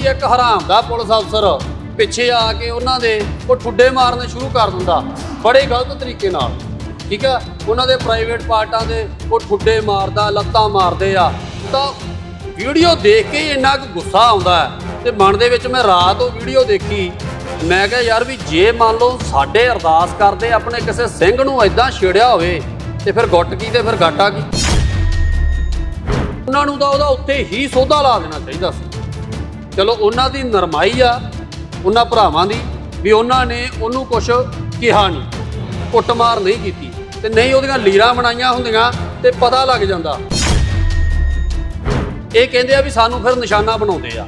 एक हराम दा पुलिस अफसर पिछे आके उन्हां दे वो ठुड्डे मारने शुरू कर दिंदा बड़े गलत तरीके नाल, ठीक है। उन्हां दे प्राइवेट पार्टां दे वो ठुड्डे मारदा, लत्तां मारदे आ। तां वीडियो देख के ही इन्ना गुस्सा आउंदा है ते मन दे विच मैं रात वो वीडियो देखी। मैं कहा यार भी जे मान लो साडे अरदास करदे अपने किसी सिंह नूं इदां छेड़िया होवे ते फिर गुੱਟ की ते फिर घाटा की। उन्हां नूं तां उहदा उत्ते ही सौदा ला देना चाहीदा सी। चलो उन्हां दी नरमाई आ उन्हां भरावां दी भी उन्हां ने उहनूं कुछ किहा नहीं, कुੱਟਮਾਰ नहीं कीती ते नहीं उहदियां लीरां बनाईयां हुंदियां ते पता लग जांदा। ਇਹ ਕਹਿੰਦੇ ਆ ਵੀ ਸਾਨੂੰ ਫਿਰ ਨਿਸ਼ਾਨਾ ਬਣਾਉਂਦੇ ਆ।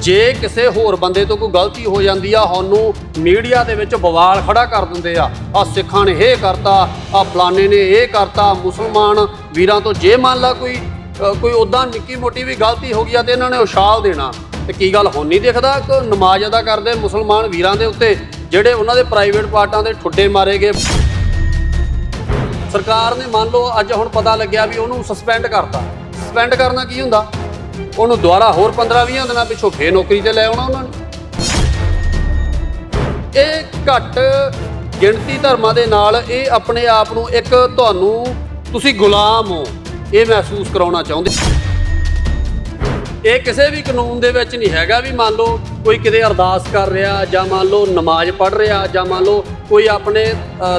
ਜੇ ਕਿਸੇ ਹੋਰ ਬੰਦੇ ਤੋਂ ਕੋਈ ਗਲਤੀ ਹੋ ਜਾਂਦੀ ਆ ਉਹਨੂੰ ਮੀਡੀਆ ਦੇ ਵਿੱਚ ਬਵਾਲ ਖੜਾ ਕਰ ਦਿੰਦੇ ਆ ਸਿੱਖਾਂ ਨੇ ਇਹ ਕਰਤਾ, ਫਲਾਣੇ ਨੇ ਇਹ ਕਰਤਾ। ਮੁਸਲਮਾਨ ਵੀਰਾਂ ਤੋਂ ਜੇ ਮੰਨ ਲਾ ਕੋਈ ਉੱਦਾਂ ਨਿੱਕੀ ਮੋਟੀ ਵੀ ਗਲਤੀ ਹੋ ਗਈ ਆ ਤੇ ਇਹਨਾਂ ਨੇ ਉਛਾਲ ਦੇਣਾ। ਤੇ ਕੀ ਗੱਲ ਹੁਣ ਨਹੀਂ ਦਿਖਦਾ ਕਿ ਨਮਾਜ਼ ਅਦਾ ਕਰਦੇ ਮੁਸਲਮਾਨ ਵੀਰਾਂ ਦੇ ਉੱਤੇ ਜਿਹੜੇ ਉਹਨਾਂ ਦੇ ਪ੍ਰਾਈਵੇਟ ਪਾਰਟਾਂ ਦੇ ਠੁੱਡੇ ਮਾਰੇ ਗਏ। ਸਰਕਾਰ ਨੇ ਮੰਨ ਲਓ ਅੱਜ ਹੁਣ ਪਤਾ ਲੱਗਿਆ ਵੀ ਉਹਨੂੰ ਸਸਪੈਂਡ ਕਰਤਾ। ਸਸਪੈਂਡ ਕਰਨਾ ਕੀ ਹੁੰਦਾ? ਉਹਨੂੰ ਦੁਬਾਰਾ ਹੋਰ 15-20 ਦਿਨਾਂ ਪਿੱਛੋਂ ਫੇਰ ਨੌਕਰੀ ਤੇ ਲੈ ਆਉਣਾ ਉਹਨਾਂ ਨੇ। ਇਹ ਘੱਟ ਗਿਣਤੀ ਧਰਮਾਂ ਦੇ ਨਾਲ ਇਹ ਆਪਣੇ ਆਪ ਨੂੰ ਇੱਕ ਤੁਹਾਨੂੰ ਤੁਸੀਂ ਗੁਲਾਮ ਹੋ ਇਹ ਮਹਿਸੂਸ ਕਰਾਉਣਾ ਚਾਹੁੰਦੇ। ਇਹ ਕਿਸੇ ਵੀ ਕਾਨੂੰਨ ਦੇ ਵਿੱਚ ਨਹੀਂ ਹੈਗਾ ਵੀ ਮੰਨ ਲਓ ਕੋਈ ਕਿਤੇ ਅਰਦਾਸ ਕਰ ਰਿਹਾ ਜਾਂ ਮੰਨ ਲਓ ਨਮਾਜ਼ ਪੜ੍ਹ ਰਿਹਾ ਜਾਂ ਮੰਨ ਲਓ ਕੋਈ ਆਪਣੇ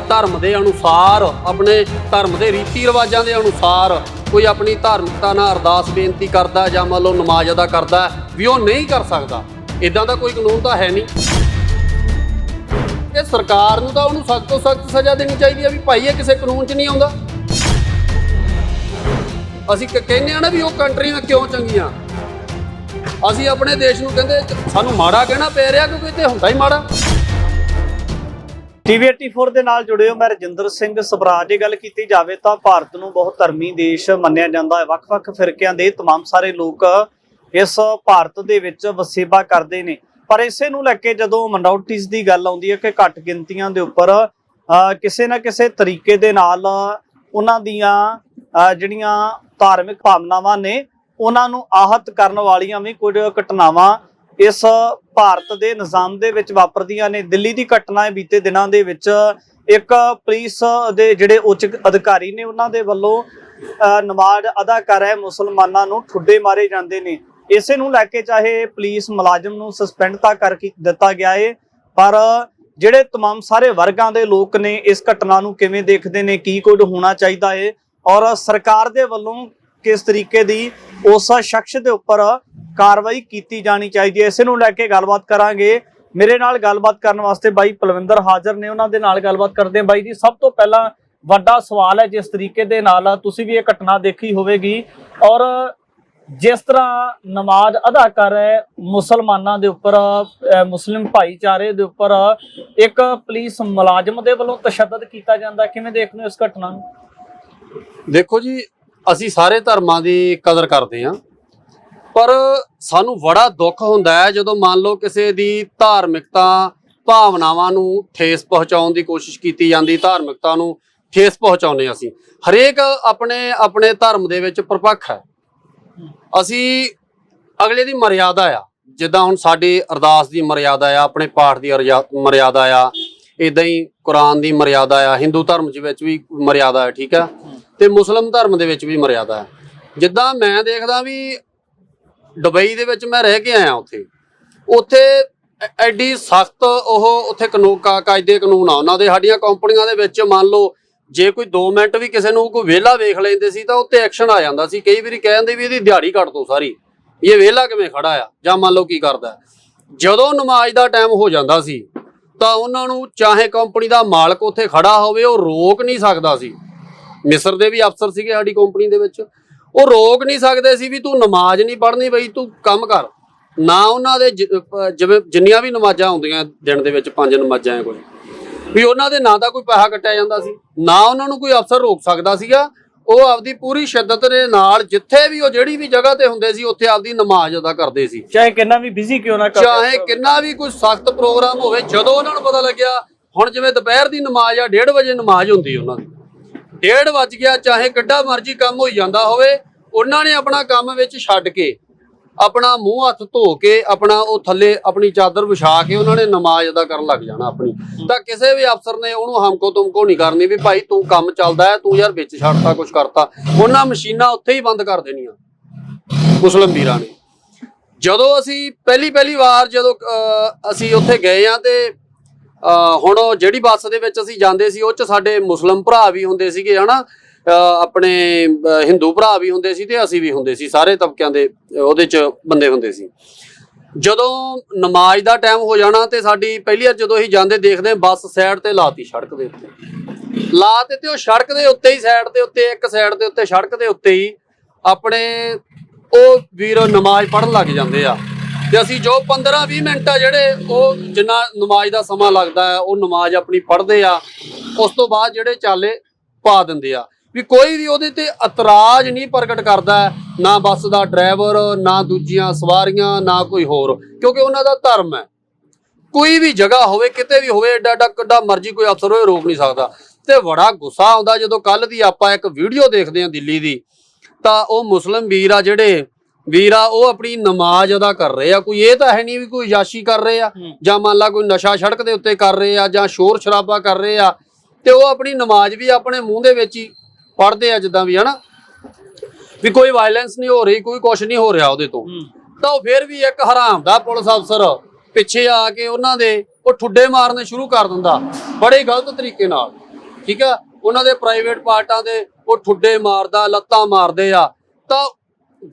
ਧਰਮ ਦੇ ਅਨੁਸਾਰ ਆਪਣੇ ਧਰਮ ਦੇ ਰੀਤੀ ਰਿਵਾਜਾਂ ਦੇ ਅਨੁਸਾਰ ਕੋਈ ਆਪਣੀ ਧਾਰਮਿਕਤਾ ਨਾਲ ਅਰਦਾਸ ਬੇਨਤੀ ਕਰਦਾ ਜਾਂ ਮੰਨ ਲਓ ਨਮਾਜ਼ ਅਦਾ ਕਰਦਾ ਵੀ ਉਹ ਨਹੀਂ ਕਰ ਸਕਦਾ। ਇੱਦਾਂ ਦਾ ਕੋਈ ਕਾਨੂੰਨ ਤਾਂ ਹੈ ਨਹੀਂ। ਇਹ ਸਰਕਾਰ ਨੂੰ ਤਾਂ ਉਹਨੂੰ ਸਖਤ ਤੋਂ ਸਖਤ ਸਜ਼ਾ ਦੇਣੀ ਚਾਹੀਦੀ ਹੈ ਵੀ ਭਾਈ ਇਹ ਕਿਸੇ ਕਾਨੂੰਨ 'ਚ ਨਹੀਂ ਆਉਂਦਾ। ਅਸੀਂ ਕਹਿੰਦੇ ਆ ਨਾ ਵੀ ਉਹ ਕੰਟਰੀਆਂ ਕਿਉਂ ਚੰਗੀਆਂ। ਅਸੀਂ ਆਪਣੇ ਦੇਸ਼ ਨੂੰ ਕਹਿੰਦੇ ਸਾਨੂੰ ਮਾੜਾ ਕਹਿਣਾ ਪੈ ਰਿਹਾ ਕਿਉਂਕਿ ਇੱਥੇ ਹੁੰਦਾ ਹੀ ਮਾੜਾ। TV 84 ਦੇ ਨਾਲ ਜੁੜੇ ਹੋ, ਮੈਂ ਰਜਿੰਦਰ ਸਿੰਘ ਸਵਰਾਜ। ਦੀ ਗੱਲ ਕੀਤੀ ਜਾਵੇ ਤਾਂ ਭਾਰਤ ਨੂੰ ਬਹੁਤ ਧਰਮੀ ਦੇਸ਼ ਮੰਨਿਆ ਜਾਂਦਾ ਹੈ। ਵੱਖ-ਵੱਖ ਫਿਰਕਿਆਂ ਦੇ ਤਮਾਮ ਸਾਰੇ ਲੋਕ ਇਸ ਭਾਰਤ ਦੇ ਵਿੱਚ ਵਸੇਬਾ ਕਰਦੇ ਨੇ। ਪਰ ਇਸੇ ਨੂੰ ਲੈ ਕੇ ਜਦੋਂ ਮਾਈਨੋਰਟੀਜ਼ ਦੀ ਗੱਲ ਆਉਂਦੀ ਹੈ ਕਿ ਘੱਟ ਗਿਣਤੀਆਂ ਦੇ ਉੱਪਰ ਕਿਸੇ ਨਾ ਕਿਸੇ ਤਰੀਕੇ ਦੇ ਨਾਲ ਉਹਨਾਂ ਦੀਆਂ ਜਿਹੜੀਆਂ ਧਾਰਮਿਕ ਭਾਵਨਾਵਾਂ ਨੇ ਉਹਨਾਂ ਨੂੰ ਆਹਤ ਕਰਨ ਵਾਲੀਆਂ ਵੀ ਕੁਝ ਘਟਨਾਵਾਂ ਇਸ ਭਾਰਤ ਦੇ ਨਿਜ਼ਾਮ ਦੇ ਵਿੱਚ ਵਾਪਰਦੀਆਂ ਨੇ। ਦਿੱਲੀ ਦੀ ਘਟਨਾ ਹੈ ਬੀਤੇ ਦਿਨਾਂ ਦੇ ਵਿੱਚ। ਇੱਕ ਪੁਲਿਸ ਦੇ ਜਿਹੜੇ ਉੱਚ ਅਧਿਕਾਰੀ ਨੇ ਉਹਨਾਂ ਦੇ ਵੱਲੋਂ ਨਮਾਜ਼ ਅਦਾ ਕਰ ਰਹੇ ਮੁਸਲਮਾਨਾਂ ਨੂੰ ਠੁੱਡੇ ਮਾਰੇ ਜਾਂਦੇ ਨੇ। ਇਸੇ ਨੂੰ ਲੈ ਕੇ ਚਾਹੇ ਪੁਲਿਸ ਮੁਲਾਜ਼ਮ ਨੂੰ ਸਸਪੈਂਡ ਤਾਂ ਕਰ ਦਿੱਤਾ ਗਿਆ ਹੈ, ਪਰ ਜਿਹੜੇ तमाम ਸਾਰੇ ਵਰਗਾਂ ਦੇ ਲੋਕ ਨੇ ਇਸ ਘਟਨਾ ਨੂੰ ਕਿਵੇਂ ਦੇਖਦੇ ਨੇ, ਕੀ ਕੁਝ ਹੋਣਾ ਚਾਹੀਦਾ ਹੈ ਔਰ ਸਰਕਾਰ ਦੇ ਵੱਲੋਂ ਕਿਸ ਤਰੀਕੇ ਦੀ ਉਸ ਸ਼ਖਸ ਦੇ ਉੱਪਰ ਕਾਰਵਾਈ ਕੀਤੀ ਜਾਣੀ ਚਾਹੀਦੀ ਹੈ, ਇਸੇ ਨੂੰ ਲੈ ਕੇ ਗੱਲਬਾਤ ਕਰਾਂਗੇ। ਮੇਰੇ ਨਾਲ ਗੱਲਬਾਤ ਕਰਨ ਵਾਸਤੇ ਬਾਈ ਪਲਵਿੰਦਰ ਹਾਜ਼ਰ ਨੇ, ਉਹਨਾਂ ਦੇ ਨਾਲ ਗੱਲਬਾਤ ਕਰਦੇ ਹਾਂ। ਬਾਈ ਜੀ, ਸਭ ਤੋਂ ਪਹਿਲਾਂ ਵੱਡਾ ਸਵਾਲ ਹੈ, ਜਿਸ ਤਰੀਕੇ ਦੇ ਨਾਲ ਤੁਸੀਂ ਵੀ ਇਹ ਘਟਨਾ ਦੇਖੀ ਹੋਵੇਗੀ ਔਰ ਜਿਸ ਤਰ੍ਹਾਂ ਨਮਾਜ਼ ਅਦਾ ਕਰ ਰਹੇ ਮੁਸਲਮਾਨਾਂ ਦੇ ਉੱਪਰ, ਮੁਸਲਿਮ ਭਾਈਚਾਰੇ ਦੇ ਉੱਪਰ ਇੱਕ ਪੁਲਿਸ ਮੁਲਾਜ਼ਮ ਦੇ ਵੱਲੋਂ ਤਸ਼ੱਦਦ ਕੀਤਾ ਜਾਂਦਾ, ਕਿਵੇਂ ਦੇਖਦੇ ਹੋ ਇਸ ਘਟਨਾ ਨੂੰ? ਦੇਖੋ ਜੀ, ਅਸੀਂ ਸਾਰੇ ਧਰਮਾਂ ਦੀ ਕਦਰ ਕਰਦੇ ਹਾਂ, ਪਰ ਸਾਨੂੰ ਬੜਾ ਦੁੱਖ ਹੁੰਦਾ ਹੈ ਜਦੋਂ ਮੰਨ ਲਓ ਕਿਸੇ ਦੀ ਧਾਰਮਿਕਤਾ ਭਾਵਨਾਵਾਂ ਨੂੰ ਠੇਸ ਪਹੁੰਚਾਉਣ ਦੀ ਕੋਸ਼ਿਸ਼ ਕੀਤੀ ਜਾਂਦੀ। ਧਾਰਮਿਕਤਾ ਨੂੰ ਠੇਸ ਪਹੁੰਚਾਉਂਦੇ ਅਸੀਂ। ਹਰੇਕ ਆਪਣੇ ਆਪਣੇ ਧਰਮ ਦੇ ਵਿੱਚ ਪ੍ਰਪੱਖ ਹੈ। ਅਸੀਂ ਅਗਲੇ ਦੀ ਮਰਿਆਦਾ ਆ, ਜਿੱਦਾਂ ਹੁਣ ਸਾਡੀ ਅਰਦਾਸ ਦੀ ਮਰਿਆਦਾ ਆ, ਆਪਣੇ ਪਾਠ ਦੀ ਮਰਿਆਦਾ ਆ, ਇੱਦਾਂ ਹੀ ਕੁਰਾਨ ਦੀ ਮਰਿਆਦਾ ਆ, ਹਿੰਦੂ ਧਰਮ ਵਿੱਚ ਵੀ ਮਰਿਆਦਾ ਹੈ, ਠੀਕ ਹੈ, ਤੇ ਮੁਸਲਿਮ ਧਰਮ ਦੇ ਵਿੱਚ ਵੀ ਮਰਿਆਦਾ ਹੈ। ਜਿੱਦਾਂ ਮੈਂ ਦੇਖਦਾ ਵੀ ਦੁਬਈ ਦੇ ਵਿੱਚ ਮੈਂ ਰਹਿ ਕੇ ਆਇਆ, ਉੱਥੇ ਐਡੀ ਸਖਤ ਉਹ ਉੱਥੇ ਕਾਇਦੇ ਕਾਨੂੰਨ ਆ ਉਹਨਾਂ ਦੇ। ਸਾਡੀਆਂ ਕੰਪਨੀਆਂ ਦੇ ਵਿੱਚ ਮੰਨ ਲਓ ਜੇ ਕੋਈ 2 ਮਿੰਟ ਵੀ ਕਿਸੇ ਨੂੰ ਕੋਈ ਵਿਹਲਾ ਵੇਖ ਲੈਂਦੇ ਸੀ ਤਾਂ ਉੱਤੇ ਐਕਸ਼ਨ ਆ ਜਾਂਦਾ ਸੀ। ਕਈ ਵਾਰੀ ਕਹਿ ਦਿੰਦੇ ਵੀ ਇਹਦੀ ਦਿਹਾੜੀ ਕੱਟ ਦੋ ਸਾਰੀ, ਇਹ ਵਿਹਲਾ ਕਿਵੇਂ ਖੜਾ ਆ ਜਾਂ ਮੰਨ ਲਓ ਕੀ ਕਰਦਾ। ਜਦੋਂ ਨਮਾਜ਼ ਦਾ ਟਾਈਮ ਹੋ ਜਾਂਦਾ ਸੀ ਤਾਂ ਉਹਨਾਂ ਨੂੰ ਚਾਹੇ ਕੰਪਨੀ ਦਾ ਮਾਲਕ ਉੱਥੇ ਖੜਾ ਹੋਵੇ ਉਹ ਰੋਕ ਨਹੀਂ ਸਕਦਾ ਸੀ। ਮਿਸਰ ਦੇ ਵੀ ਅਫਸਰ ਸੀਗੇ ਸਾਡੀ ਕੰਪਨੀ ਦੇ ਵਿੱਚ, ਉਹ ਰੋਕ ਨਹੀਂ ਸਕਦੇ ਸੀ ਵੀ ਤੂੰ ਨਮਾਜ਼ ਨਹੀਂ ਪੜ੍ਹਨੀ ਬਈ, ਤੂੰ ਕੰਮ ਕਰ ਨਾ। ਉਹਨਾਂ ਦੇ ਜਿਵੇਂ ਜਿੰਨੀਆਂ ਵੀ ਨਮਾਜ਼ਾਂ ਹੁੰਦੀਆਂ ਦਿਨ ਦੇ ਵਿੱਚ 5 ਨਮਾਜ਼ਾਂ ਹੈ ਕੋਈ ਵੀ, ਉਹਨਾਂ ਦੇ ਨਾ ਤਾਂ ਕੋਈ ਪੈਸਾ ਕੱਟਿਆ ਜਾਂਦਾ ਸੀ, ਨਾ ਉਹਨਾਂ ਨੂੰ ਕੋਈ ਅਫਸਰ ਰੋਕ ਸਕਦਾ ਸੀਗਾ। ਉਹ ਆਪਦੀ ਪੂਰੀ ਸ਼ਿੱਦਤ ਦੇ ਨਾਲ ਜਿੱਥੇ ਵੀ ਉਹ ਜਿਹੜੀ ਵੀ ਜਗ੍ਹਾ ਤੇ ਹੁੰਦੇ ਸੀ ਉੱਥੇ ਆਪਦੀ ਨਮਾਜ਼ ਅਦਾ ਕਰਦੇ ਸੀ, ਚਾਹੇ ਕਿੰਨਾ ਵੀ ਬਿਜ਼ੀ ਕਿਉਂ ਨਾ, ਚਾਹੇ ਕਿੰਨਾ ਵੀ ਕੋਈ ਸਖਤ ਪ੍ਰੋਗਰਾਮ ਹੋਵੇ। ਜਦੋਂ ਉਹਨਾਂ ਨੂੰ ਪਤਾ ਲੱਗਿਆ ਹੁਣ ਜਿਵੇਂ ਦੁਪਹਿਰ ਦੀ ਨਮਾਜ਼ ਆ 1:30 ਵਜੇ ਨਮਾਜ਼ ਹੁੰਦੀ ਉਹਨਾਂ ਦੀ, 1:30 ਵੱਜ ਗਿਆ, ਚਾਹੇ ਕਿੱਡਾ ਮਰਜ਼ੀ ਕੰਮ ਹੋਈ ਜਾਂਦਾ ਹੋਵੇ, ਉਹਨਾਂ ਨੇ ਆਪਣਾ ਕੰਮ ਵਿੱਚ ਛੱਡ ਕੇ ਆਪਣਾ ਮੂੰਹ ਹੱਥ ਧੋ ਕੇ ਆਪਣਾ ਉਹ ਥੱਲੇ ਆਪਣੀ ਚਾਦਰ ਵਿਛਾ ਕੇ ਉਹਨਾਂ ਨੇ ਨਮਾਜ਼ ਅਦਾ ਕਰਨ ਲੱਗ ਜਾਣਾ ਆਪਣੀ। ਤਾਂ ਕਿਸੇ ਵੀ ਅਫਸਰ ਨੇ ਉਹਨੂੰ ਹਮਕੋ ਤੁਮਕੋ ਨਹੀਂ ਕਰਨੀ ਵੀ ਭਾਈ ਤੂੰ ਕੰਮ ਚੱਲਦਾ ਹੈ, ਤੂੰ ਯਾਰ ਵਿੱਚ ਛੱਡਤਾ ਕੁਝ ਕਰਤਾ। ਉਹਨਾਂ ਮਸ਼ੀਨਾਂ ਉੱਥੇ ਹੀ ਬੰਦ ਕਰ ਦੇਣੀਆਂ ਮੁਸਲਿਮ ਵੀਰਾਂ ਨੇ। ਜਦੋਂ ਅਸੀਂ ਪਹਿਲੀ ਵਾਰ ਜਦੋਂ ਅਸੀਂ ਉੱਥੇ ਗਏ ਆ ਤੇ ਹੁਣ ਜਿਹੜੀ ਬੱਸ ਦੇ ਵਿੱਚ ਅਸੀਂ ਜਾਂਦੇ ਸੀ ਉਹ 'ਚ ਸਾਡੇ ਮੁਸਲਿਮ ਭਰਾ ਵੀ ਹੁੰਦੇ ਸੀਗੇ ਹਨਾ, ਆਪਣੇ ਹਿੰਦੂ ਭਰਾ ਵੀ ਹੁੰਦੇ ਸੀ ਤੇ ਅਸੀਂ ਵੀ ਹੁੰਦੇ ਸੀ, ਸਾਰੇ ਤਬਕਿਆਂ ਦੇ ਉਹਦੇ 'ਚ ਬੰਦੇ ਹੁੰਦੇ ਸੀ। ਜਦੋਂ ਨਮਾਜ਼ ਦਾ ਟਾਈਮ ਹੋ ਜਾਣਾ ਤੇ ਸਾਡੀ ਪਹਿਲੀ ਵਾਰ ਜਦੋਂ ਅਸੀਂ ਜਾਂਦੇ ਦੇਖਦੇ ਬੱਸ ਸਾਈਡ ਤੇ ਲਾਤੀ, ਸੜਕ ਦੇ ਉੱਤੇ ਲਾ ਤੇ ਉਹ ਸੜਕ ਦੇ ਉੱਤੇ ਹੀ ਸਾਈਡ ਦੇ ਉੱਤੇ ਇੱਕ ਸਾਈਡ ਦੇ ਉੱਤੇ ਸੜਕ ਦੇ ਉੱਤੇ ਹੀ ਆਪਣੇ ਉਹ ਵੀਰ ਨਮਾਜ਼ ਪੜ੍ਹਨ ਲੱਗ ਜਾਂਦੇ ਆ। ਤੇ ਅਸੀਂ ਜੋ 15-20 ਮਿੰਟ ਆ ਜਿਹੜੇ ਉਹ ਜਿੰਨਾ ਨਮਾਜ਼ ਦਾ ਸਮਾਂ ਲੱਗਦਾ ਹੈ ਉਹ ਨਮਾਜ਼ ਆਪਣੀ ਪੜ੍ਹਦੇ ਆ। ਉਸ ਤੋਂ ਬਾਅਦ ਜਿਹੜੇ ਚਾਲੇ ਪਾ ਦਿੰਦੇ ਆ ਵੀ ਕੋਈ ਵੀ ਉਹਦੇ ਤੇ ਇਤਰਾਜ਼ ਨਹੀਂ ਪ੍ਰਗਟ ਕਰਦਾ, ਨਾ ਬੱਸ ਦਾ ਡਰਾਈਵਰ, ਨਾ ਦੂਜੀਆਂ ਸਵਾਰੀਆਂ, ਨਾ ਕੋਈ ਹੋਰ, ਕਿਉਂਕਿ ਉਹਨਾਂ ਦਾ ਧਰਮ ਹੈ। ਕੋਈ ਵੀ ਜਗ੍ਹਾ ਹੋਵੇ, ਕਿਤੇ ਵੀ ਹੋਵੇ, ਐਡਾ ਕਿੱਡਾ ਮਰਜ਼ੀ ਕੋਈ ਅਫਸਰ ਹੋਏ, ਰੋਕ ਨਹੀਂ ਸਕਦਾ। ਤੇ ਬੜਾ ਗੁੱਸਾ ਆਉਂਦਾ ਜਦੋਂ ਕੱਲ ਦੀ ਆਪਾਂ ਇੱਕ ਵੀਡੀਓ ਦੇਖਦੇ ਹਾਂ ਦਿੱਲੀ ਦੀ, ਤਾਂ ਉਹ ਮੁਸਲਿਮ ਵੀਰ ਆ ਜਿਹੜੇ ਵੀਰ ਆ ਉਹ ਆਪਣੀ ਨਮਾਜ਼ ਅਦਾ ਕਰ ਰਹੇ ਆ। ਕੋਈ ਇਹ ਤਾਂ ਹੈ ਨਹੀਂ ਵੀ ਕੋਈ ਯਾਸ਼ੀ ਕਰ ਰਹੇ ਆ ਜਾਂ ਮੰਨ ਲਾ ਕੋਈ ਨਸ਼ਾ ਸੜਕ ਦੇ ਉੱਤੇ ਕਰ ਰਹੇ ਆ ਜਾਂ ਸ਼ੋਰ ਸ਼ਰਾਬਾ ਕਰ ਰਹੇ ਆ, ਤੇ ਉਹ ਆਪਣੀ ਨਮਾਜ਼ ਵੀ ਆਪਣੇ ਮੂੰਹ ਦੇ ਵਿੱਚ ਹੀ ਪੜ੍ਹਦੇ ਆ ਜਿੱਦਾਂ ਵੀ ਹਨਾ, ਵੀ ਕੋਈ ਵਾਇਲੈਂਸ ਨਹੀਂ ਹੋ ਰਹੀ, ਕੋਈ ਕੁਛ ਨਹੀਂ ਹੋ ਰਿਹਾ ਉਹਦੇ ਤੋਂ। ਤਾਂ ਉਹ ਫਿਰ ਵੀ ਇੱਕ ਹਰਾਮ ਦਾ ਪੁਲਿਸ ਅਫਸਰ ਪਿੱਛੇ ਆ ਕੇ ਉਹਨਾਂ ਦੇ ਉਹ ਠੁੱਡੇ ਮਾਰਨੇ ਸ਼ੁਰੂ ਕਰ ਦਿੰਦਾ ਬੜੇ ਗਲਤ ਤਰੀਕੇ ਨਾਲ, ਠੀਕ ਆ। ਉਹਨਾਂ ਦੇ ਪ੍ਰਾਈਵੇਟ ਪਾਰਟਾਂ ਦੇ ਉਹ ਠੁੱਡੇ ਮਾਰਦਾ, ਲੱਤਾਂ ਮਾਰਦੇ ਆ। ਤਾਂ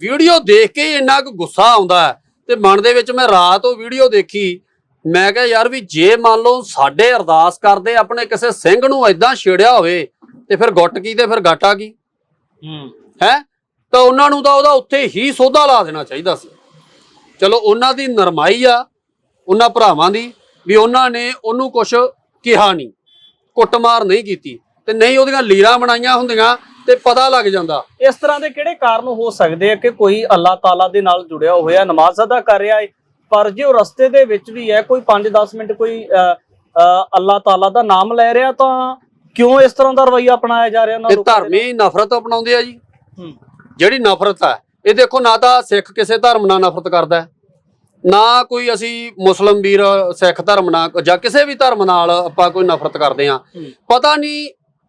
ਵੀਡੀਓ ਦੇਖ ਕੇ ਇੰਨਾ ਕੁ ਗੁੱਸਾ ਆਉਂਦਾ ਹੈ ਤੇ ਮਨ ਦੇ ਵਿੱਚ ਮੈਂ ਰਾਤ ਉਹ ਵੀਡੀਓ ਦੇਖੀ, ਮੈਂ ਕਿਹਾ ਯਾਰ ਵੀ ਜੇ ਮੰਨ ਲਓ ਸਾਡੇ ਅਰਦਾਸ ਕਰਦੇ ਆਪਣੇ ਕਿਸੇ ਸਿੰਘ ਨੂੰ ਏਦਾਂ ਛੇੜਿਆ ਹੋਵੇ ਤੇ ਫਿਰ ਗੁੱਟ ਕੀ ਤੇ ਫਿਰ ਗਾਟਾ ਕੀ ਹੈ। ਤਾਂ ਉਹਨਾਂ ਨੂੰ ਤਾਂ ਉਹਦਾ ਉੱਥੇ ਹੀ ਸੋਧਾ ਲਾ ਦੇਣਾ ਚਾਹੀਦਾ ਸੀ। ਚਲੋ ਉਹਨਾਂ ਦੀ ਨਰਮਾਈ ਆ ਉਹਨਾਂ ਭਰਾਵਾਂ ਦੀ ਵੀ ਉਹਨਾਂ ਨੇ ਉਹਨੂੰ ਕੁਛ ਕਿਹਾ ਨਹੀਂ, ਕੁੱਟਮਾਰ ਨਹੀਂ ਕੀਤੀ, ਤੇ ਨਹੀਂ ਉਹਦੀਆਂ ਲੀਰਾਂ ਬਣਾਈਆਂ ਹੁੰਦੀਆਂ ਤੇ ਪਤਾ ਲੱਗ ਜਾਂਦਾ। ਇਸ ਤਰ੍ਹਾਂ ਦੇ ਕਿਹੜੇ ਕਾਰਨ ਹੋ ਸਕਦੇ ਆ ਕਿ ਕੋਈ ਅੱਲਾਹ ਤਾਲਾ ਦੇ ਨਾਲ ਜੁੜਿਆ ਹੋਇਆ, ਨਮਾਜ਼ ਅਦਾ ਕਰ ਰਿਹਾ ਹੈ, ਪਰ ਜੇ ਉਹ ਰਸਤੇ ਦੇ ਵਿੱਚ ਵੀ ਹੈ ਕੋਈ 5-10 ਮਿੰਟ ਕੋਈ ਅੱਲਾਹ ਤਾਲਾ ਦਾ ਨਾਮ ਲੈ ਰਿਹਾ, ਤਾਂ ਕਿਉਂ ਇਸ ਤਰ੍ਹਾਂ ਦਾ ਰਵੱਈਆ ਅਪਣਾਇਆ ਜਾ ਰਿਹਾ? ਇਹ ਧਰਮੀ ਨਫ਼ਰਤ ਅਪਣਾਉਂਦੇ ਆ ਜੀ। ਜਿਹੜੀ ਨਫ਼ਰਤ ਹੈ ਇਹ ਦੇਖੋ, ਨਾ ਤਾਂ ਸਿੱਖ ਕਿਸੇ ਧਰਮ ਨਾਲ ਨਫ਼ਰਤ ਕਰਦਾ, ਨਾ ਕੋਈ ਅਸੀਂ ਮੁਸਲਿਮ ਵੀਰ ਸਿੱਖ ਧਰਮ ਨਾਲ ਜਾਂ ਕਿਸੇ ਵੀ ਧਰਮ ਨਾਲ ਆਪਾਂ ਕੋਈ ਨਫ਼ਰਤ ਕਰਦੇ ਆ। ਪਤਾ ਨਹੀਂ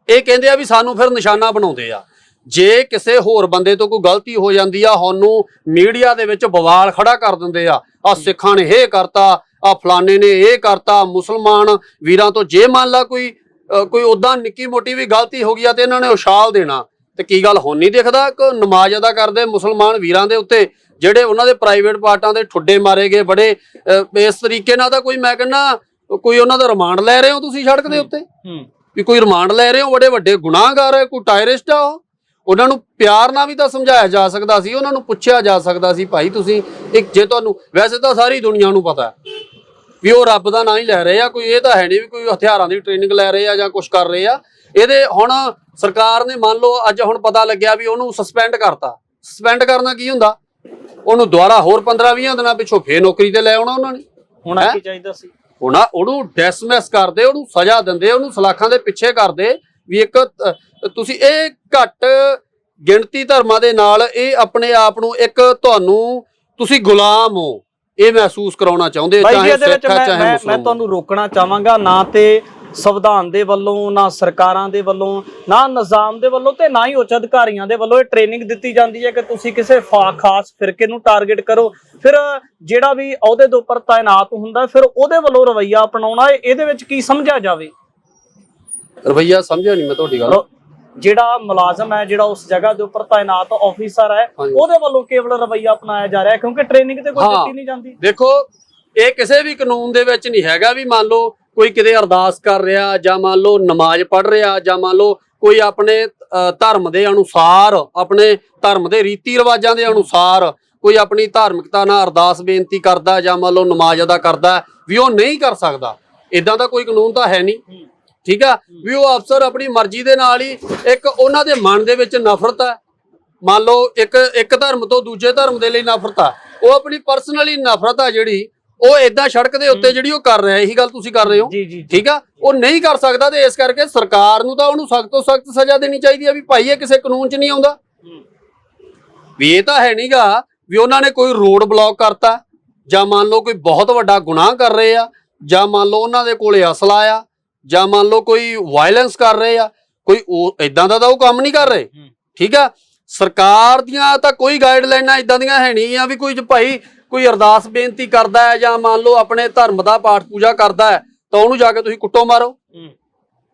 ਇਹ ਕਹਿੰਦੇ ਆ ਵੀ ਸਾਨੂੰ ਫਿਰ ਨਿਸ਼ਾਨਾ ਬਣਾਉਂਦੇ ਆ। ਜੇ ਕਿਸੇ ਹੋਰ ਬੰਦੇ ਤੋਂ ਕੋਈ ਗਲਤੀ ਹੋ ਜਾਂਦੀ ਆ, ਉਹਨੂੰ ਮੀਡੀਆ ਦੇ ਵਿੱਚ ਬਵਾਲ ਖੜਾ ਕਰ ਦਿੰਦੇ ਆ, ਆ ਸਿੱਖਾਂ ਨੇ ਇਹ ਕਰਤਾ, ਆ ਫਲਾਣੇ ਨੇ ਇਹ ਕਰਤਾ। ਮੁਸਲਮਾਨ ਵੀਰਾਂ ਤੋਂ ਜੇ ਮੰਨ ਲਾ ਕੋਈ ਉਦਾਂ ਨਿੱਕੀ ਮੋਟੀ ਵੀ ਗਲਤੀ ਹੋ ਗਈ ਆ ਤੇ ਇਹਨਾਂ ਨੇ ਉਛਾਲ ਦੇਣਾ। ਤੇ ਕੀ ਗੱਲ ਹੁਣ ਨਹੀਂ ਦਿਖਦਾ ਕਿ ਨਮਾਜ਼ ਅਦਾ ਕਰਦੇ ਮੁਸਲਮਾਨ ਵੀਰਾਂ ਦੇ ਉੱਤੇ ਜਿਹੜੇ ਉਹਨਾਂ ਦੇ ਪ੍ਰਾਈਵੇਟ ਪਾਰਟਾਂ ਦੇ ਠੁੱਡੇ ਮਾਰੇ ਗਏ ਬੜੇ ਇਸ ਤਰੀਕੇ ਨਾਲ? ਤਾਂ ਕੋਈ ਮੈਂ ਕਹਿੰਦਾ ਕੋਈ ਉਹਨਾਂ ਦਾ ਰਿਮਾਂਡ ਲੈ ਰਹੇ ਹੋ ਤੁਸੀਂ ਸੜਕ ਦੇ ਉੱਤੇ, ਵੀ ਕੋਈ ਰਿਮਾਂਡ ਲੈ ਰਹੇ ਹੋ? ਬੜੇ ਵੱਡੇ ਗੁਨਾਹਗਾਰ ਹੈ, ਕੋਈ ਟੈਰਰਿਸਟ ਆ ਉਹ। ਉਹਨਾਂ ਨੂੰ ਪਿਆਰ ਨਾਲ ਵੀ ਤਾਂ ਸਮਝਾਇਆ ਜਾ ਸਕਦਾ ਸੀ, ਉਹਨਾਂ ਨੂੰ ਪੁੱਛਿਆ ਜਾ ਸਕਦਾ ਸੀ ਭਾਈ ਤੁਸੀਂ ਇੱਕ, ਜੇ ਤੁਹਾਨੂੰ ਵੈਸੇ ਤਾਂ ਸਾਰੀ ਦੁਨੀਆ ਨੂੰ ਪਤਾ ਵੀ ਉਹ ਰੱਬ ਦਾ ਨਾਂ ਹੀ ਲੈ ਰਹੇ ਆ, ਕੋਈ ਇਹ ਤਾਂ ਹੈ ਨਹੀਂ ਵੀ ਕੋਈ ਹਥਿਆਰਾਂ ਦੀ ਟ੍ਰੇਨਿੰਗ ਲੈ ਰਹੇ ਆ ਜਾਂ ਕੁਛ ਕਰ ਰਹੇ ਆ। ਇਹਦੇ ਹੁਣ ਸਰਕਾਰ ਨੇ ਮੰਨ ਲਓ ਅੱਜ ਹੁਣ ਪਤਾ ਲੱਗਿਆ ਵੀ ਉਹਨੂੰ ਸਸਪੈਂਡ ਕਰਤਾ। ਸਸਪੈਂਡ ਕਰਨਾ ਕੀ ਹੁੰਦਾ? ਉਹਨੂੰ ਦੁਬਾਰਾ ਹੋਰ 15-20 ਦਿਨਾਂ ਪਿੱਛੋਂ ਫੇਰ ਨੌਕਰੀ ਤੇ ਲੈ ਆਉਣਾ ਉਹਨਾਂ ਨੇ। ਹੁਣ ਕੀ ਚਾਹੀਦਾ ਸੀ? ਉਹਨੂੰ ਡਿਸਮਿਸ ਕਰਦੇ, ਉਹਨੂੰ ਸਜ਼ਾ ਦਿੰਦੇ, ਉਹਨੂੰ ਸਲਾਖਾਂ ਦੇ ਪਿੱਛੇ ਕਰਦੇ ਵੀ ਇੱਕ ਤੁਸੀਂ ਇਹ ਘੱਟ ਗਿਣਤੀ ਧਰਮਾਂ ਦੇ ਨਾਲ ਇਹ ਆਪਣੇ ਆਪ ਨੂੰ ਇੱਕ ਤੁਹਾਨੂੰ ਤੁਸੀਂ ਗੁਲਾਮ ਹੋ ਇਹ ਮਹਿਸੂਸ ਕਰਾਉਣਾ ਚਾਹੁੰਦੇ, ਚਾਹੇ ਸਿੱਖ ਹੈ ਚਾਹੇ ਮੁਸਲਮਾਨ। ਮੈਂ ਤੁਹਾਨੂੰ ਰੋਕਣਾ ਚਾਹਾਂਗਾ, ਨਾ ਤੇ ਸੰਵਿਧਾਨ ਦੇ ਵੱਲੋਂ, ਨਾ ਸਰਕਾਰਾਂ ਦੇ ਵੱਲੋਂ, ਨਾ ਨਿਜ਼ਾਮ ਦੇ ਵੱਲੋਂ, ਤੇ ਨਾ ਹੀ ਉੱਚ ਅਧਿਕਾਰੀਆਂ ਦੇ ਵੱਲੋਂ ਇਹ ਟ੍ਰੇਨਿੰਗ ਦਿੱਤੀ ਜਾਂਦੀ ਹੈ ਕਿ ਤੁਸੀਂ ਕਿਸੇ ਖਾਸ ਫਿਰਕੇ ਨੂੰ ਟਾਰਗੇਟ ਕਰੋ। ਫਿਰ ਜਿਹੜਾ ਵੀ ਅਹੁਦੇ ਦੇ ਉੱਪਰ ਤਾਇਨਾਤ ਹੁੰਦਾ ਫਿਰ ਉਹਦੇ ਵੱਲੋਂ ਰਵੱਈਆ ਅਪਣਾਉਣਾ, ਇਹਦੇ ਵਿੱਚ ਕੀ ਸਮਝਿਆ ਜਾਵੇ? ਰਵੱਈਆ ਸਮਝਿਆ ਨਹੀਂ ਮੈਂ ਤੁਹਾਡੀ ਗੱਲ। ਜਿਹੜਾ ਮੁਲਾਜ਼ਮ ਹੈ, ਜਿਹੜਾ ਉਸ ਜਗ੍ਹਾ ਦੇ ਉੱਪਰ ਤਾਇਨਾਤ ਆਫੀਸਰ ਹੈ, ਉਹਦੇ ਵੱਲੋਂ ਕੇਵਲ ਰਵੱਈਆ ਅਪਣਾਇਆ ਜਾ ਰਿਹਾ, ਕਿਉਂਕਿ ਟ੍ਰੇਨਿੰਗ ਤੇ ਕੋਈ ਦਿੱਤੀ ਨਹੀਂ ਜਾਂਦੀ। ਦੇਖੋ ਇਹ ਕਿਸੇ ਵੀ ਕਾਨੂੰਨ ਦੇ ਵਿੱਚ ਨਹੀਂ ਹੈਗਾ ਵੀ ਮੰਨ ਲਓ ਕੋਈ ਕਿਤੇ ਅਰਦਾਸ ਕਰ ਰਿਹਾ ਜਾਂ ਮੰਨ ਲਓ ਨਮਾਜ਼ ਪੜ੍ਹ ਰਿਹਾ ਜਾਂ ਮੰਨ ਲਓ ਕੋਈ ਆਪਣੇ ਧਰਮ ਦੇ ਅਨੁਸਾਰ, ਆਪਣੇ ਧਰਮ ਦੇ ਰੀਤੀ ਰਿਵਾਜਾਂ ਦੇ ਅਨੁਸਾਰ ਕੋਈ ਆਪਣੀ ਧਾਰਮਿਕਤਾ ਨਾਲ ਅਰਦਾਸ ਬੇਨਤੀ ਕਰਦਾ ਜਾਂ ਮੰਨ ਲਓ ਨਮਾਜ਼ ਅਦਾ ਕਰਦਾ ਵੀ ਉਹ ਨਹੀਂ ਕਰ ਸਕਦਾ। ਇਦਾਂ ਦਾ ਕੋਈ ਕਾਨੂੰਨ ਤਾਂ ਹੈ ਨਹੀਂ, ਠੀਕ ਆ। ਵੀ ਉਹ ਅਫਸਰ ਆਪਣੀ ਮਰਜ਼ੀ ਦੇ ਨਾਲ ਹੀ, ਇੱਕ ਉਹਨਾਂ ਦੇ ਮਨ ਦੇ ਵਿੱਚ ਨਫ਼ਰਤ ਹੈ, ਮੰਨ ਲਓ ਇੱਕ ਧਰਮ ਤੋਂ ਦੂਜੇ ਧਰਮ ਦੇ ਲਈ ਨਫ਼ਰਤ ਆ, ਉਹ ਆਪਣੀ ਪਰਸਨਲੀ ਨਫ਼ਰਤ ਆ ਜਿਹੜੀ ਉਹ ਏਦਾਂ ਸੜਕ ਦੇ ਉੱਤੇ ਜਿਹੜੀ ਉਹ ਕਰ ਰਿਹਾ, ਇਹੀ ਗੱਲ ਤੁਸੀਂ ਕਰ ਰਹੇ ਹੋ, ਠੀਕ ਆ। ਉਹ ਨਹੀਂ ਕਰ ਸਕਦਾ ਤੇ ਇਸ ਕਰਕੇ ਸਰਕਾਰ ਨੂੰ ਤਾਂ ਉਹਨੂੰ ਸਖਤ ਤੋਂ ਸਖਤ ਸਜ਼ਾ ਦੇਣੀ ਚਾਹੀਦੀ ਹੈ ਵੀ ਭਾਈ ਇਹ ਕਿਸੇ ਕਾਨੂੰਨ 'ਚ ਨਹੀਂ ਆਉਂਦਾ। ਵੀ ਇਹ ਤਾਂ ਹੈ ਨਹੀਂਗਾ ਵੀ ਉਹਨਾਂ ਨੇ ਕੋਈ ਰੋਡ ਬਲੌਕ ਕਰਤਾ, ਜਾਂ ਮੰਨ ਲਓ ਕੋਈ ਬਹੁਤ ਵੱਡਾ ਗੁਨਾਹ ਕਰ ਰਹੇ ਆ, ਜਾਂ ਮੰਨ ਲਓ ਉਹਨਾਂ ਦੇ ਕੋਲੇ ਅਸਲਾ ਆ, ਜਾਂ ਮੰਨ ਲਓ ਕੋਈ ਵਾਇਲੈਂਸ ਕਰ ਰਹੇ ਆ, ਕੋਈ ਉਹ ਇਦਾਂ ਦਾ ਤਾਂ ਉਹ ਕੰਮ ਨਹੀਂ ਕਰ ਰਹੇ। ਠੀਕ ਆ, ਸਰਕਾਰ ਦੀਆਂ ਤਾਂ ਕੋਈ ਗਾਈਡਲਾਈਨਾਂ ਇਦਾਂ ਦੀਆਂ ਹੈ ਨਹੀਂ ਆ ਵੀ ਕੋਈ ਭਾਈ ਕੋਈ ਅਰਦਾਸ ਬੇਨਤੀ ਕਰਦਾ ਹੈ ਜਾਂ ਮੰਨ ਲਓ ਆਪਣੇ ਧਰਮ ਦਾ ਪਾਠ ਪੂਜਾ ਕਰਦਾ ਹੈ ਤਾਂ ਉਹਨੂੰ ਜਾ ਕੇ ਤੁਸੀਂ ਕੁੱਟੋ ਮਾਰੋ।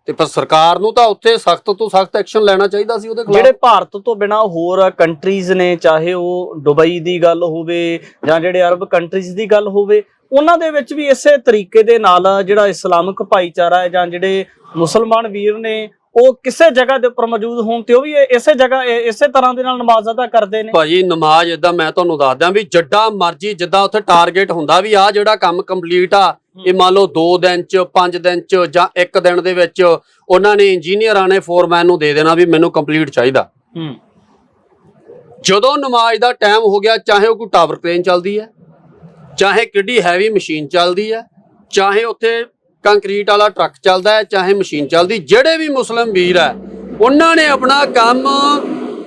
ਤੇ ਪਰ ਸਰਕਾਰ ਨੂੰ ਤਾਂ ਉੱਥੇ ਸਖਤ ਤੋਂ ਸਖਤ ਐਕਸ਼ਨ ਲੈਣਾ ਚਾਹੀਦਾ ਸੀ ਉਹਦੇ ਖਿਲਾਫ। ਜਿਹੜੇ ਭਾਰਤ ਤੋਂ ਬਿਨਾ ਹੋਰ ਕੰਟਰੀਜ਼ ਨੇ, ਚਾਹੇ ਉਹ ਦੁਬਈ ਦੀ ਗੱਲ ਹੋਵੇ ਜਾਂ ਜਿਹੜੇ ਅਰਬ ਕੰਟਰੀਜ਼ ਦੀ ਗੱਲ ਹੋਵੇ, ਉਹਨਾਂ ਦੇ ਵਿੱਚ ਵੀ ਇਸੇ ਤਰੀਕੇ ਦੇ ਨਾਲ ਜਿਹੜਾ ਇਸਲਾਮਿਕ ਭਾਈਚਾਰਾ ਹੈ ਜਾਂ ਜਿਹੜੇ ਮੁਸਲਮਾਨ ਵੀਰ ਨੇ ਉਹ ਕਿਸੇ ਜਗ੍ਹਾ ਦੇ ਉੱਪਰ ਮੌਜੂਦ ਹੋਣ ਤੇ ਉਹ ਵੀ ਇਸੇ ਜਗ੍ਹਾ ਇਸੇ ਤਰ੍ਹਾਂ ਦੇ ਨਾਲ ਨਮਾਜ਼ ਅਦਾ ਕਰਦੇ ਨੇ। ਭਾਜੀ ਨਮਾਜ਼ ਇਦਾਂ ਮੈਂ ਤੁਹਾਨੂੰ ਦੱਸਦਾ ਵੀ ਜਿੱਡਾ ਮਰਜੀ ਜਿੱਦਾਂ ਉੱਥੇ ਟਾਰਗੇਟ ਹੁੰਦਾ ਵੀ ਆ ਜਿਹੜਾ ਕੰਮ ਕੰਪਲੀਟ ਆ ਇਹ ਮੰਨ ਲਓ 2 ਦਿਨ ਚ 5 ਦਿਨ ਚ ਜਾਂ 1 ਦਿਨ ਦੇ ਵਿੱਚ ਉਹਨਾਂ ਨੇ ਇੰਜੀਨੀਅਰਾਂ ਨੇ ਫੋਰਮੈਨ ਨੂੰ ਦੇ ਦੇਣਾ ਵੀ ਮੈਨੂੰ ਕੰਪਲੀਟ ਚਾਹੀਦਾ। ਜਦੋਂ ਨਮਾਜ਼ ਦਾ ਟਾਈਮ ਹੋ ਗਿਆ, ਚਾਹੇ ਉਹ ਕੋਈ ਟਾਵਰ ਕ੍ਰੇਨ ਚੱਲਦੀ ਹੈ, ਚਾਹੇ ਕਿੱਡੀ ਹੈਵੀ ਮਸ਼ੀਨ ਚੱਲਦੀ ਹੈ, ਚਾਹੇ ਉੱਥੇ ਕੰਕਰੀਟ ਵਾਲਾ ਟਰੱਕ ਚੱਲਦਾ ਹੈ, ਚਾਹੇ ਮਸ਼ੀਨ ਚੱਲਦੀ, ਜਿਹੜੇ ਵੀ ਮੁਸਲਿਮ ਵੀਰ ਹੈ ਉਹਨਾਂ ਨੇ ਆਪਣਾ ਕੰਮ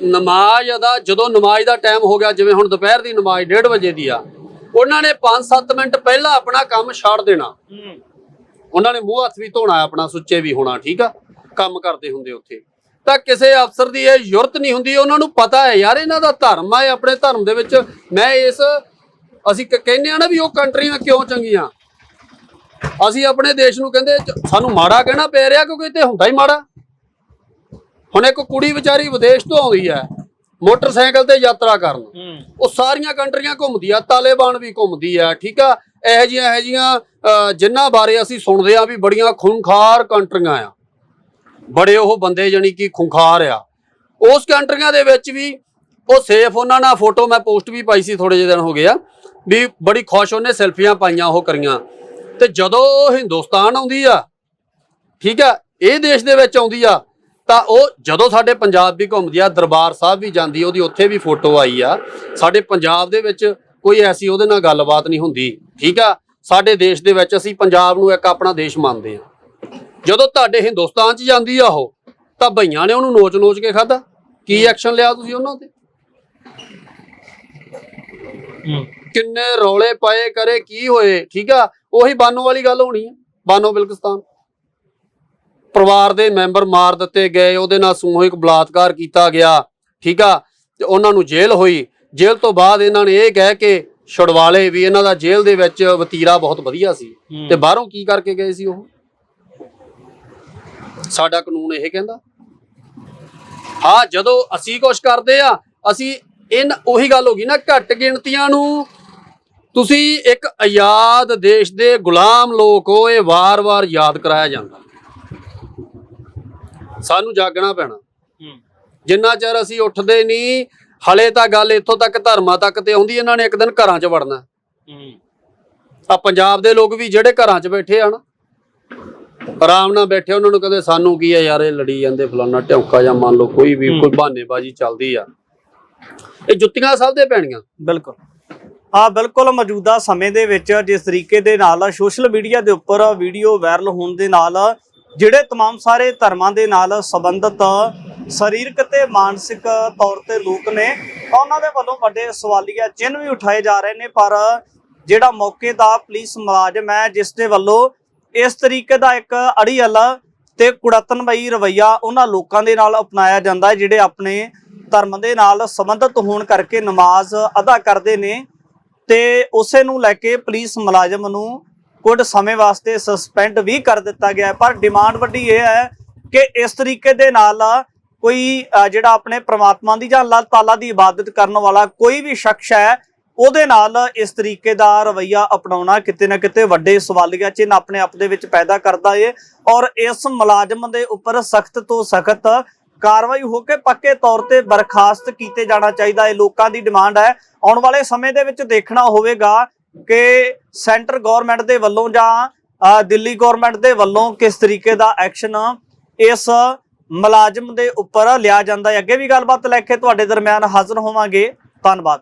ਨਮਾਜ਼ ਦਾ ਜਦੋਂ ਨਮਾਜ਼ ਦਾ ਟਾਈਮ ਹੋ ਗਿਆ, ਜਿਵੇਂ ਹੁਣ ਦੁਪਹਿਰ ਦੀ ਨਮਾਜ਼ 1:30 ਵਜੇ ਦੀ ਆ, ਉਹਨਾਂ ਨੇ 5-7 ਮਿੰਟ ਪਹਿਲਾਂ ਆਪਣਾ ਕੰਮ ਛੱਡ ਦੇਣਾ। ਉਹਨਾਂ ਨੇ ਮੂੰਹ ਹੱਥ ਵੀ ਧੋਣਾ, ਆਪਣਾ ਸੁੱਚੇ ਵੀ ਹੋਣਾ। ਠੀਕ ਆ, ਕੰਮ ਕਰਦੇ ਹੁੰਦੇ ਉੱਥੇ ਤਾਂ ਕਿਸੇ ਅਫਸਰ ਦੀ ਇਹ ਜ਼ਰੂਰਤ ਨਹੀਂ ਹੁੰਦੀ। ਉਹਨਾਂ ਨੂੰ ਪਤਾ ਹੈ ਯਾਰ ਇਹਨਾਂ ਦਾ ਧਰਮ ਹੈ, ਆਪਣੇ ਧਰਮ ਦੇ ਵਿੱਚ ਮੈਂ ਅਸੀਂ ਕਹਿੰਦੇ ਆ ਨਾ ਵੀ ਉਹ ਕੰਟਰੀਆਂ ਕਿਉਂ ਚੰਗੀਆਂ, ਅਸੀਂ ਆਪਣੇ ਦੇਸ਼ ਨੂੰ ਕਹਿੰਦੇ ਸਾਨੂੰ ਮਾੜਾ ਕਹਿਣਾ ਪੈ ਰਿਹਾ ਕਿਉਂਕਿ ਇੱਥੇ ਹੁੰਦਾ ਹੀ ਮਾੜਾ। ਹੁਣ ਇੱਕ ਕੁੜੀ ਵਿਚਾਰੀ ਵਿਦੇਸ਼ ਤੋਂ ਆਉਂਦੀ ਹੈ ਮੋਟਰਸਾਈਕਲ ਤੇ ਯਾਤਰਾ ਕਰਨ, ਉਹ ਸਾਰੀਆਂ ਕੰਟਰੀਆਂ ਘੁੰਮਦੀ ਆ, ਤਾਲਿਬਾਨ ਵੀ ਘੁੰਮਦੀ ਆ। ਠੀਕ ਆ, ਇਹੋ ਜਿਹੀਆਂ ਜਿਨ੍ਹਾਂ ਬਾਰੇ ਅਸੀਂ ਸੁਣਦੇ ਆ ਵੀ ਬੜੀਆਂ ਖੂਨਖਾਰ ਕੰਟਰੀਆਂ ਆ, ਬੜੇ ਉਹ ਬੰਦੇ ਜਾਣੀ ਕਿ ਖੂਨਖਾਰ ਆ, ਉਸ ਕੰਟਰੀਆਂ ਦੇ ਵਿੱਚ ਵੀ ਉਹ ਸੇਫ। ਉਹਨਾਂ ਨਾਲ ਫੋਟੋ ਮੈਂ ਪੋਸਟ ਵੀ ਪਾਈ ਸੀ ਥੋੜੇ ਜਿਹੇ ਦਿਨ ਹੋ ਗਏ ਆ ਵੀ ਬੜੀ ਖੁਸ਼ ਉਹਨੇ ਸੈਲਫੀਆਂ ਪਾਈਆਂ ਉਹ ਕਰੀਆਂ। ਤੇ ਜਦੋਂ ਉਹ ਹਿੰਦੁਸਤਾਨ ਆਉਂਦੀ ਆ, ਠੀਕ ਆ, ਇਹ ਦੇਸ਼ ਦੇ ਵਿੱਚ ਆਉਂਦੀ ਆ, ਤਾਂ ਉਹ ਜਦੋਂ ਸਾਡੇ ਪੰਜਾਬ ਵੀ ਘੁੰਮਦੀ ਆ, ਦਰਬਾਰ ਸਾਹਿਬ ਵੀ ਜਾਂਦੀ, ਉਹਦੀ ਉੱਥੇ ਵੀ ਫੋਟੋ ਆਈ ਆ। ਸਾਡੇ ਪੰਜਾਬ ਦੇ ਵਿੱਚ ਕੋਈ ਐਸੀ ਉਹਦੇ ਨਾਲ ਗੱਲਬਾਤ ਨਹੀਂ ਹੁੰਦੀ। ਠੀਕ ਆ, ਸਾਡੇ ਦੇਸ਼ ਦੇ ਵਿੱਚ ਅਸੀਂ ਪੰਜਾਬ ਨੂੰ ਇੱਕ ਆਪਣਾ ਦੇਸ਼ ਮੰਨਦੇ ਆ। ਜਦੋਂ ਤੁਹਾਡੇ ਹਿੰਦੁਸਤਾਨ 'ਚ ਜਾਂਦੀ ਆ ਉਹ, ਤਾਂ ਭਈਆਂ ਨੇ ਉਹਨੂੰ ਨੋਚ ਕੇ ਖਾਧਾ। ਕੀ ਐਕਸ਼ਨ ਲਿਆ ਤੁਸੀਂ ਉਹਨਾਂ ਤੇ? ਕਿੰਨੇ ਰੌਲੇ ਪਏ ਕਰੇ, ਕੀ ਹੋਏ? ਠੀਕ ਆ, ਉਹੀ ਬਾਨੋ ਵਾਲੀ ਗੱਲ ਹੋਣੀ ਹੈ। ਬਾਨੋ ਬਿਲਕਿਸਤਾਨ ਪਰਿਵਾਰ ਦੇ ਮੈਂਬਰ ਮਾਰ ਦਿੱਤੇ ਗਏ, ਉਹਦੇ ਨਾਲ ਸਮੂਹਿਕ ਬਲਾਤਕਾਰ ਕੀਤਾ ਗਿਆ। ਠੀਕ ਆ, ਤੇ ਉਹਨਾਂ ਨੂੰ ਜੇਲ੍ਹ ਹੋਈ। ਜੇਲ੍ਹ ਤੋਂ ਬਾਅਦ ਇਹਨਾਂ ਨੇ ਇਹ ਕਹਿ ਕੇ ਛੁਡਵਾ ਲਏ ਵੀ ਇਹਨਾਂ ਦਾ ਜੇਲ੍ਹ ਦੇ ਵਿੱਚ ਵਤੀਰਾ ਬਹੁਤ ਵਧੀਆ ਸੀ। ਤੇ ਬਾਹਰੋਂ ਕੀ ਕਰਕੇ ਗਏ ਸੀ ਉਹ? ਸਾਡਾ ਕਾਨੂੰਨ ਇਹ ਕਹਿੰਦਾ। ਹਾਂ, ਜਦੋਂ ਅਸੀਂ ਕੁਛ ਕਰਦੇ ਆ, ਅਸੀਂ ਉਹੀ ਗੱਲ ਹੋ ਗਈ ਨਾ, ਘੱਟ ਗਿਣਤੀਆਂ ਨੂੰ ਤੁਸੀਂ ਇੱਕ ਆਜ਼ਾਦ ਦੇਸ਼ ਦੇ ਗੁਲਾਮ ਲੋਕ ਹੋ, ਇਹ ਵਾਰ-ਵਾਰ ਯਾਦ ਕਰਾਇਆ ਜਾਂਦਾ। ਸਾਨੂੰ ਜਾਗਣਾ ਪੈਣਾ। ਜਿੰਨਾ ਚਿਰ ਅਸੀਂ ਉੱਠਦੇ ਨਹੀਂ, ਹਲੇ ਤਾਂ ਗੱਲ ਇੱਥੋਂ ਤੱਕ ਧਰਮਾਂ ਤੱਕ ਤੇ ਆਉਂਦੀ, ਇਹਨਾਂ ਨੇ ਇੱਕ ਦਿਨ ਘਰਾਂ 'ਚ ਵੜਨਾ। ਆ ਪੰਜਾਬ ਦੇ ਲੋਕ ਵੀ ਜਿਹੜੇ ਘਰਾਂ 'ਚ ਬੈਠੇ ਆ ਨਾ, ਆਰਾਮ ਨਾਲ ਬੈਠੇ, ਉਹਨਾਂ ਨੂੰ ਕਹਿੰਦੇ ਸਾਨੂੰ ਕੀ ਆ ਯਾਰ, ਇਹ ਲੜੀ ਜਾਂਦੇ ਫਲਾਨਾ ਢਿਉਂਕਾ, ਜਾਂ ਮੰਨ ਲਓ ਕੋਈ ਵੀ ਕੋਈ ਬਹਾਨੇਬਾਜ਼ੀ ਚੱਲਦੀ ਆ, ਇਹ ਜੁੱਤੀਆਂ ਸਭ ਦੇ ਪੈਣੀਆਂ। ਬਿਲਕੁਲ ਬਿਲਕੁਲ। ਮੌਜੂਦਾ ਸਮੇਂ ਦੇ ਵਿੱਚ ਜਿਸ ਤਰੀਕੇ ਦੇ ਨਾਲ ਸੋਸ਼ਲ ਮੀਡੀਆ ਦੇ ਉੱਪਰ ਵੀਡੀਓ ਵਾਇਰਲ ਹੋਣ ਦੇ ਨਾਲ ਜਿਹੜੇ तमाम ਸਾਰੇ ਧਰਮਾਂ ਦੇ ਨਾਲ ਸੰਬੰਧਿਤ ਸਰੀਰਕ ਤੇ ਮਾਨਸਿਕ ਤੌਰ ਤੇ ਲੋਕ ਨੇ, ਉਹਨਾਂ ਦੇ ਵੱਲੋਂ ਵੱਡੇ ਸਵਾਲੀਆ ਚਿੰਨ੍ਹ ਵੀ ਉਠਾਏ ਜਾ ਰਹੇ ਨੇ। ਪਰ ਜਿਹੜਾ ਮੌਕੇ ਦਾ ਪੁਲਿਸ ਮੁਲਾਜ਼ਮ ਹੈ, ਜਿਸ ਦੇ ਵੱਲੋਂ ਇਸ ਤਰੀਕੇ ਦਾ ਇੱਕ ਅੜੀਅਲ ਤੇ ਕੁੜੱਤਨਮਈ ਰਵੱਈਆ ਉਹਨਾਂ ਲੋਕਾਂ ਦੇ ਨਾਲ ਅਪਣਾਇਆ ਜਾਂਦਾ ਹੈ ਜਿਹੜੇ ਆਪਣੇ ਧਰਮ ਦੇ ਨਾਲ ਸੰਬੰਧਿਤ ਹੋਣ ਕਰਕੇ ਨਮਾਜ਼ ਅਦਾ ਕਰਦੇ ਨੇ, ਤੇ ਉਸੇ ਨੂੰ ਲੈ ਕੇ ਪੁਲਿਸ ਮੁਲਾਜ਼ਮ ਨੂੰ ਕੁਝ ਸਮੇਂ ਵਾਸਤੇ ਸਸਪੈਂਡ ਵੀ ਕਰ ਦਿੱਤਾ ਗਿਆ। ਪਰ ਡਿਮਾਂਡ ਵੱਡੀ ਇਹ ਹੈ ਕਿ ਇਸ ਤਰੀਕੇ ਦੇ ਨਾਲ ਕੋਈ ਜਿਹੜਾ ਆਪਣੇ ਪ੍ਰਮਾਤਮਾ ਦੀ ਜਾਂ ਅੱਲਾਹ ਤਾਲਾ ਦੀ ਇਬਾਦਤ ਕਰਨ ਵਾਲਾ ਕੋਈ ਵੀ ਸ਼ਖਸ ਹੈ, ਉਹਦੇ ਨਾਲ ਇਸ ਤਰੀਕੇ ਦਾ ਰਵੱਈਆ ਅਪਣਾਉਣਾ ਕਿਤੇ ਨਾ ਕਿਤੇ ਵੱਡੇ ਸਵਾਲੀਆ ਚਿੰਨ੍ਹ ਆਪਣੇ ਆਪ ਦੇ ਵਿੱਚ ਪੈਦਾ ਕਰਦਾ ਹੈ। ਔਰ ਇਸ ਮੁਲਾਜ਼ਮ ਦੇ ਉੱਪਰ ਸਖਤ ਤੋਂ ਸਖਤ ਕਾਰਵਾਈ ਹੋ ਕੇ ਪੱਕੇ ਤੌਰ ਤੇ ਬਰਖਾਸਤ ਕੀਤੇ ਜਾਣਾ ਚਾਹੀਦਾ ਹੈ। ਲੋਕਾਂ ਦੀ ਡਿਮਾਂਡ ਹੈ। ਆਉਣ ਵਾਲੇ ਸਮੇਂ ਦੇ ਵਿੱਚ ਦੇਖਣਾ ਹੋਵੇਗਾ ਕਿ ਸੈਂਟਰ ਗਵਰਨਮੈਂਟ ਦੇ ਵੱਲੋਂ ਜਾਂ ਦਿੱਲੀ ਗਵਰਨਮੈਂਟ ਦੇ ਵੱਲੋਂ ਕਿਸ ਤਰੀਕੇ ਦਾ ਐਕਸ਼ਨ ਇਸ ਮੁਲਾਜ਼ਮ ਦੇ ਉੱਪਰ ਲਿਆ ਜਾਂਦਾ ਹੈ। ਅੱਗੇ ਵੀ ਗੱਲਬਾਤ ਲੈ ਕੇ ਤੁਹਾਡੇ ਦਰਮਿਆਨ ਹਾਜ਼ਰ ਹੋਵਾਂਗੇ। ਧੰਨਵਾਦ।